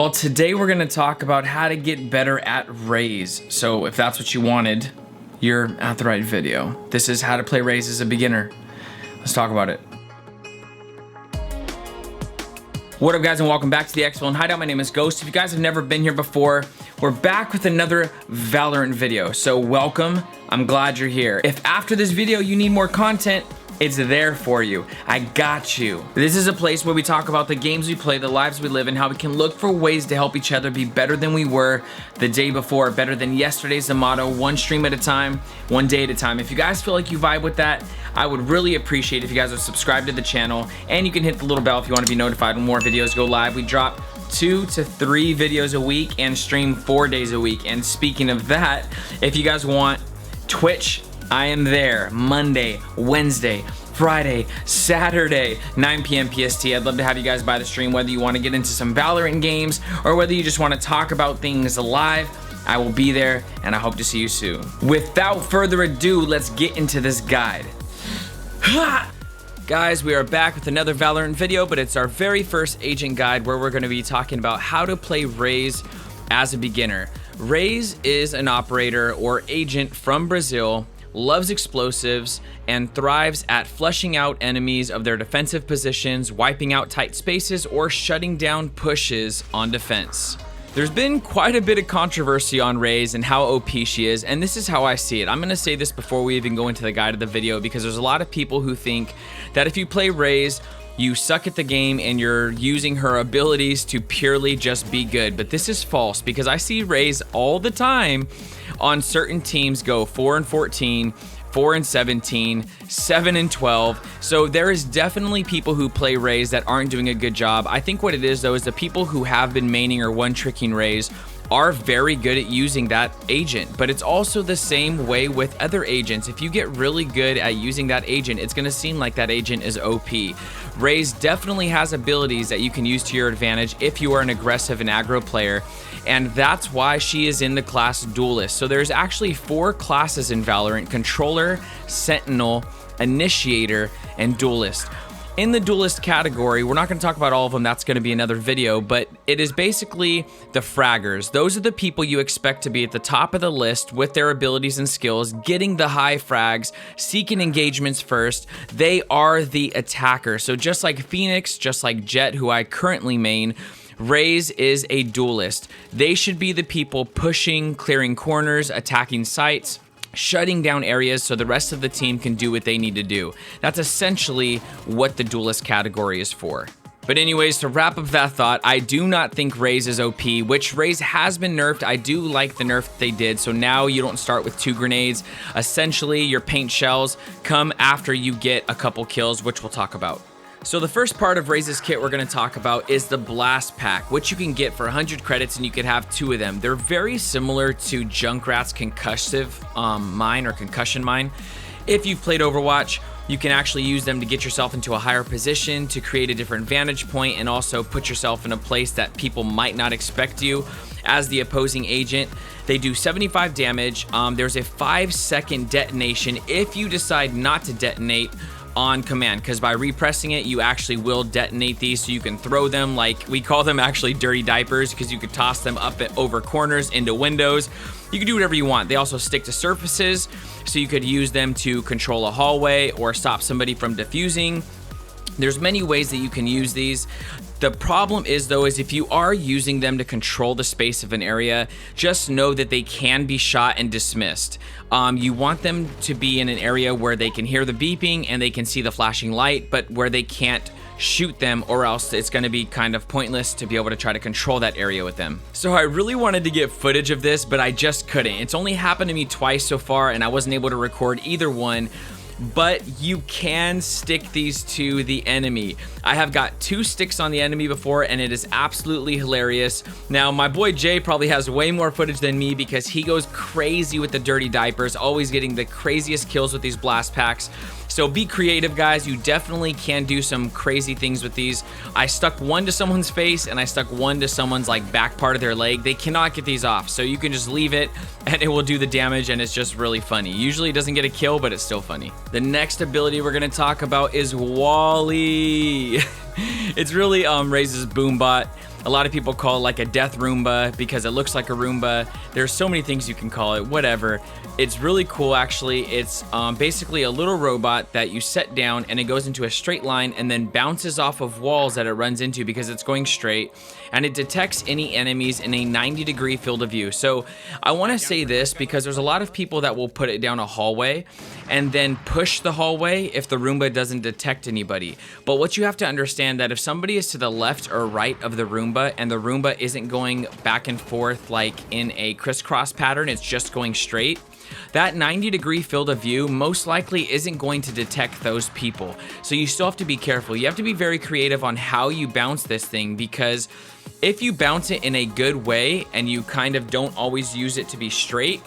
Well, today we're going to talk about how to get better at Raze. So if that's what you wanted, you're at the right video. This is how to play Raze as a beginner. Let's talk about it. What up, guys, and welcome back to the Expo and Hideout. My name is Ghost. If you guys have never been here before, we're back with another Valorant video. So welcome. I'm glad you're here. If after this video you need more content, it's there for you. I got you. This is a place where we talk about the games we play, the lives we live, and how we can look for ways to help each other be better than we were the day before, better than yesterday's the motto, one stream at a time, one day at a time. If you guys feel like you vibe with that, I would really appreciate if you guys would subscribe to the channel, and you can hit the little bell if you want to be notified when more videos go live. We drop 2 to 3 videos a week and stream 4 days a week. And speaking of that, if you guys want Twitch, I am there Monday, Wednesday, Friday, Saturday, 9 p.m. PST. I'd love to have you guys by the stream, whether you want to get into some Valorant games or whether you just want to talk about things live. I will be there, and I hope to see you soon. Without further ado, let's get into this guide. Guys, we are back with another Valorant video, but it's our very first agent guide where we're going to be talking about how to play Raze as a beginner. Raze is an operator or agent from Brazil, loves explosives, and thrives at flushing out enemies of their defensive positions, wiping out tight spaces, or shutting down pushes on defense. There's been quite a bit of controversy on Raze and how OP she is, and this is how I see it. I'm going to say this before we even go into the guide of the video, because there's a lot of people who think that if you play Raze, you suck at the game and you're using her abilities to purely just be good. But this is false, because I see Raze all the time on certain teams go 4-14, 4-17, 7-12. So there is definitely people who play Raze that aren't doing a good job. I think what it is, though, is the people who have been maining or one-tricking Raze are very good at using that agent. But it's also the same way with other agents. If you get really good at using that agent, it's going to seem like that agent is OP. Raze definitely has abilities that you can use to your advantage if you are an aggressive and aggro player, and that's why she is in the class duelist. So there's actually 4 classes in Valorant: controller, sentinel, initiator, and duelist. In the duelist category, we're not going to talk about all of them, that's going to be another video, but it is basically the fraggers. Those are the people you expect to be at the top of the list with their abilities and skills, getting the high frags, seeking engagements first. They are the attacker. So just like Phoenix, just like Jet, who I currently main, Raze is a duelist. They should be the people pushing, clearing corners, attacking sites, shutting down areas so the rest of the team can do what they need to do. That's essentially what the duelist category is for. But anyways, to wrap up that thought, I do not think Raze is OP, which Raze has been nerfed. I do like the nerf they did. So now you don't start with 2 grenades. Essentially, your paint shells come after you get a couple kills, which we'll talk about. So the first part of Raze's kit we're going to talk about is the Blast Pack, which you can get for 100 credits, and you can have 2 of them. They're very similar to Junkrat's concussive mine or concussion mine. If you've played Overwatch, you can actually use them to get yourself into a higher position, to create a different vantage point, and also put yourself in a place that people might not expect you as the opposing agent. They do 75 damage. There's a 5-second detonation if you decide not to detonate on command, because by repressing it, you actually will detonate these. So you can throw them, like we call them actually dirty diapers, because you could toss them up over corners, into windows. You can do whatever you want. They also stick to surfaces, so you could use them to control a hallway or stop somebody from defusing. There's many ways that you can use these. The problem is, though, is if you are using them to control the space of an area, just know that they can be shot and dismissed. You want them to be in an area where they can hear the beeping and they can see the flashing light, but where they can't shoot them, or else it's going to be kind of pointless to be able to try to control that area with them. So I really wanted to get footage of this, but I just couldn't. It's only happened to me twice so far, and I wasn't able to record either one. But you can stick these to the enemy. I have got 2 sticks on the enemy before, and it is absolutely hilarious. Now, my boy Jay probably has way more footage than me, because he goes crazy with the dirty diapers, always getting the craziest kills with these blast packs. So be creative, guys. You definitely can do some crazy things with these. I stuck one to someone's face, and I stuck one to someone's like back part of their leg. They cannot get these off, so you can just leave it and it will do the damage, and it's just really funny. Usually it doesn't get a kill, but it's still funny. The next ability we're going to talk about is Wally. It's really Raze's boom bot. A lot of people call it like a death Roomba because it looks like a Roomba. There's so many things you can call it, whatever. It's really cool, actually. It's basically a little robot that you set down and it goes into a straight line and then bounces off of walls that it runs into because it's going straight, and it detects any enemies in a 90-degree field of view. So I want to say this because there's a lot of people that will put it down a hallway and then push the hallway if the Roomba doesn't detect anybody. But what you have to understand that if somebody is to the left or right of the Roomba and the Roomba isn't going back and forth like in a crisscross pattern, it's just going straight, that 90-degree field of view most likely isn't going to detect those people. So you still have to be careful. You have to be very creative on how you bounce this thing, because if you bounce it in a good way and you kind of don't always use it to be straight,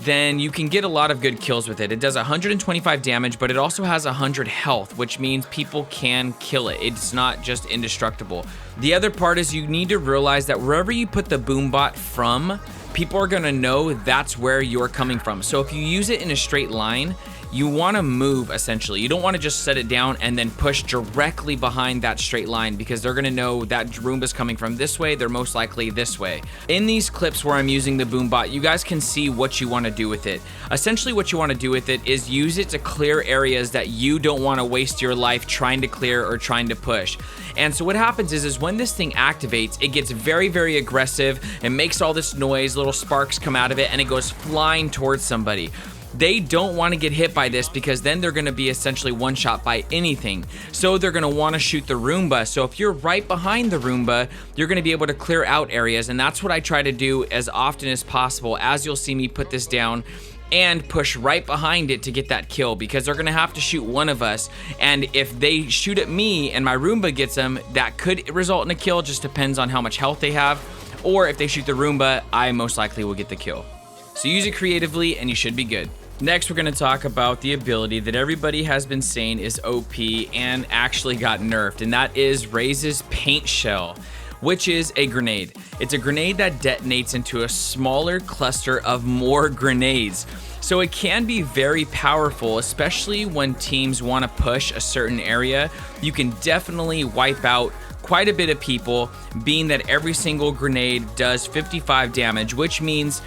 then you can get a lot of good kills with it. It does 125 damage, but it also has 100 health, which means people can kill it. It's not just indestructible. The other part is you need to realize that wherever you put the boombot from, people are gonna know that's where you're coming from. So if you use it in a straight line, you want to move essentially. You don't want to just set it down and then push directly behind that straight line, because they're going to know that Roomba's coming from this way. They're most likely this way. In these clips where I'm using the boombot, you guys can see what you want to do with it. Essentially what you want to do with it is use it to clear areas that you don't want to waste your life trying to clear or trying to push. And so what happens is when this thing activates, it gets very, very aggressive and makes all this noise, little sparks come out of it, and it goes flying towards somebody. They don't want to get hit by this because then they're going to be essentially one shot by anything. So they're going to want to shoot the Roomba. So if you're right behind the Roomba, you're going to be able to clear out areas. And that's what I try to do as often as possible, as you'll see me put this down and push right behind it to get that kill, because they're going to have to shoot one of us. And if they shoot at me and my Roomba gets them, that could result in a kill. Just depends on how much health they have. Or if they shoot the Roomba, I most likely will get the kill. So use it creatively and you should be good. Next, we're going to talk about the ability that everybody has been saying is OP and actually got nerfed, and that is Raze's Paint Shell, which is a grenade. It's a grenade that detonates into a smaller cluster of more grenades. So it can be very powerful, especially when teams want to push a certain area. You can definitely wipe out quite a bit of people, being that every single grenade does 55 damage, which means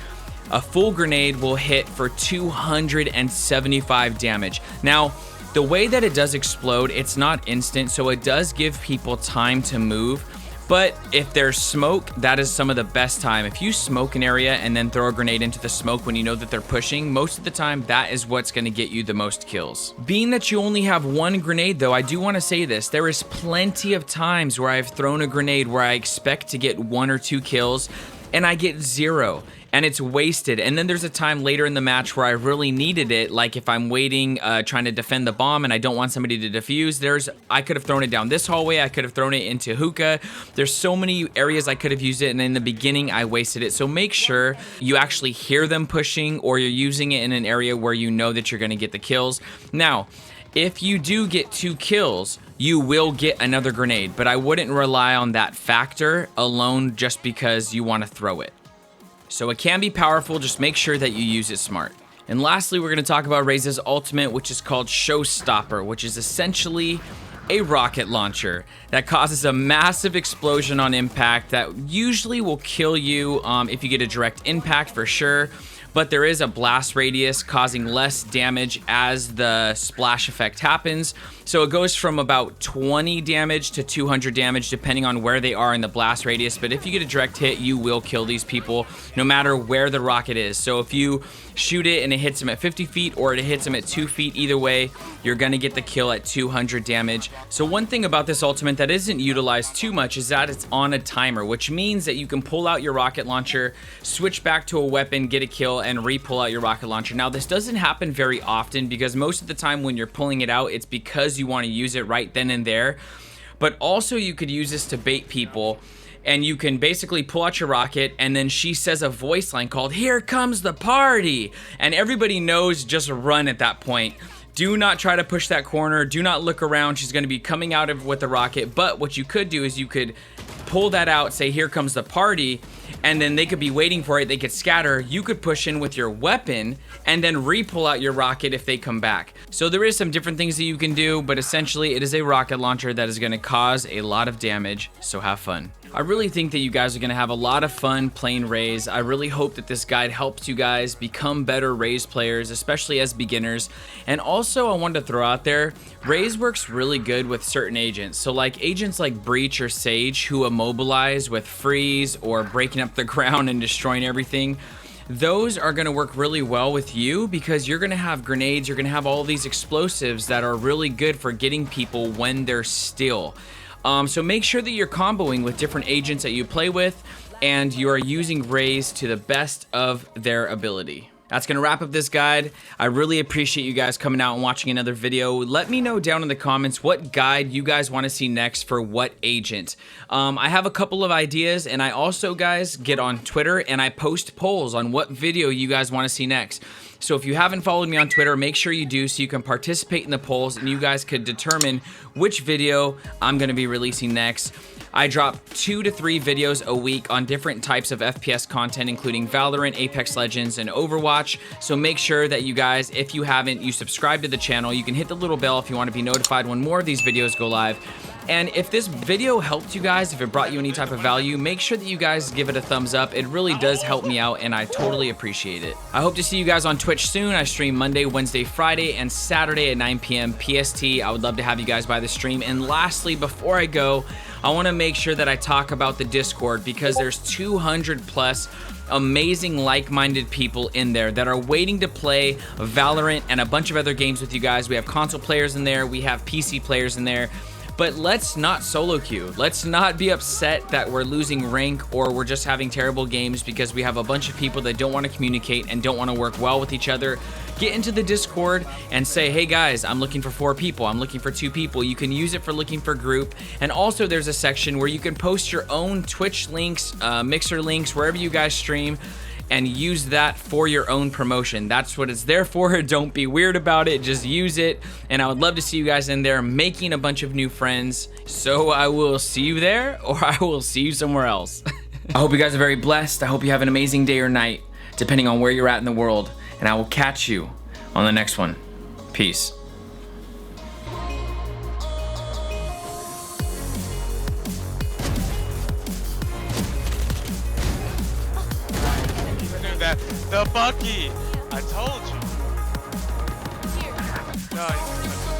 a full grenade will hit for 275 damage. Now, the way that it does explode, it's not instant, so it does give people time to move. But if there's smoke, that is some of the best time. If you smoke an area and then throw a grenade into the smoke when you know that they're pushing, most of the time that is what's going to get you the most kills. Being that you only have one grenade though, I do want to say this. There is plenty of times where I've thrown a grenade where I expect to get 1 or 2 kills and I get 0. And it's wasted. And then there's a time later in the match where I really needed it, like if I'm waiting, trying to defend the bomb and I don't want somebody to defuse, I could have thrown it down this hallway, I could have thrown it into hookah. There's so many areas I could have used it, and in the beginning I wasted it. So make sure you actually hear them pushing, or you're using it in an area where you know that you're gonna get the kills. Now, if you do get 2 kills, you will get another grenade, but I wouldn't rely on that factor alone just because you want to throw it. So it can be powerful, just make sure that you use it smart. And lastly, we're going to talk about Raze's ultimate, which is called Showstopper, which is essentially a rocket launcher that causes a massive explosion on impact that usually will kill you if you get a direct impact for sure. But there is a blast radius causing less damage as the splash effect happens. So it goes from about 20 damage to 200 damage depending on where they are in the blast radius. But if you get a direct hit, you will kill these people no matter where the rocket is. So if you shoot it and it hits them at 50 feet or it hits them at 2 feet, either way, you're gonna get the kill at 200 damage. So one thing about this ultimate that isn't utilized too much is that it's on a timer, which means that you can pull out your rocket launcher, switch back to a weapon, get a kill, and re-pull out your rocket launcher. Now, this doesn't happen very often because most of the time when you're pulling it out, it's because you want to use it right then and there. But also you could use this to bait people, and you can basically pull out your rocket and then she says a voice line called "Here comes the party," and everybody knows just run at that point. Do not try to push that corner. Do not look around. She's going to be coming out of with the rocket. But what you could do is you could pull that out, say "Here comes the party," and then they could be waiting for it. They could scatter. You could push in with your weapon and then re-pull out your rocket if they come back. So there is some different things that you can do, but essentially it is a rocket launcher that is going to cause a lot of damage. So have fun. I really think that you guys are going to have a lot of fun playing Raze. I really hope that this guide helps you guys become better Raze players, especially as beginners. And also I wanted to throw out there, Raze works really good with certain agents. So like agents like Breach or Sage who immobilize with freeze or breaking up the ground and destroying everything. Those are going to work really well with you because you're going to have grenades, you're going to have all these explosives that are really good for getting people when they're still. So make sure that you're comboing with different agents that you play with and you are using Raze to the best of their ability. That's going to wrap up this guide. I really appreciate you guys coming out and watching another video. Let me know down in the comments what guide you guys want to see next for what agent. I have a couple of ideas, and I also, guys, get on Twitter and I post polls on what video you guys want to see next. So if you haven't followed me on Twitter, make sure you do so you can participate in the polls and you guys could determine which video I'm going to be releasing next. I drop 2 to 3 videos a week on different types of FPS content, including Valorant, Apex Legends, and Overwatch. So make sure that you guys, if you haven't, you subscribe to the channel. You can hit the little bell if you want to be notified when more of these videos go live. And if this video helped you guys, if it brought you any type of value, make sure that you guys give it a thumbs up. It really does help me out, and I totally appreciate it. I hope to see you guys on Twitch soon. I stream Monday, Wednesday, Friday, and Saturday at 9 p.m. PST. I would love to have you guys by the stream. And lastly, before I go, I want to make sure that I talk about the Discord because there's 200 plus amazing like-minded people in there that are waiting to play Valorant and a bunch of other games with you guys. We have console players in there, we have PC players in there. But let's not solo queue. Let's not be upset that we're losing rank or we're just having terrible games because we have a bunch of people that don't want to communicate and don't want to work well with each other. Get into the Discord and say, hey guys, I'm looking for 4 people. I'm looking for 2 people. You can use it for looking for group. And also there's a section where you can post your own Twitch links, Mixer links, wherever you guys stream, and use that for your own promotion. That's what it's there for. Don't be weird about it, just use it. And I would love to see you guys in there making a bunch of new friends. So I will see you there, or I will see you somewhere else. I hope you guys are very blessed. I hope you have an amazing day or night, depending on where you're at in the world. And I will catch you on the next one. Peace. The Bucky! I told you! No,